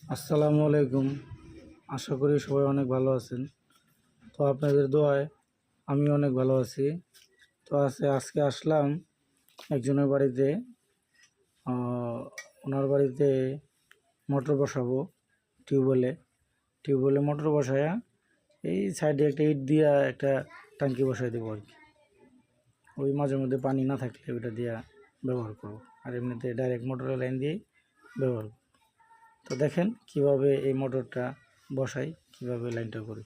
আসসালামু আলাইকুম। আশা করি সবাই অনেক ভালো আছেন। তো আপনাদের দোয়ায় আমি অনেক ভালো আছি। তো আজকে আসলাম একজনের বাড়িতে। ওনার বাড়িতে মোটর বসাবো। টিউবওয়েলে টিউবওয়েলে মোটর বসায়া এই সাইডে একটা ইট দিয়া একটা ট্যাঙ্কি বসাই দেবো আর কি। ওই মাঝে মধ্যে পানি না থাকলে ওইটা দিয়া ব্যবহার করব। আর এমনিতে ডাইরেক্ট মোটরের লাইন দিয়েই ব্যবহার করব। তো দেখেন কিভাবে এই মোটরটা বসাই, কিভাবে লাইনটা করি।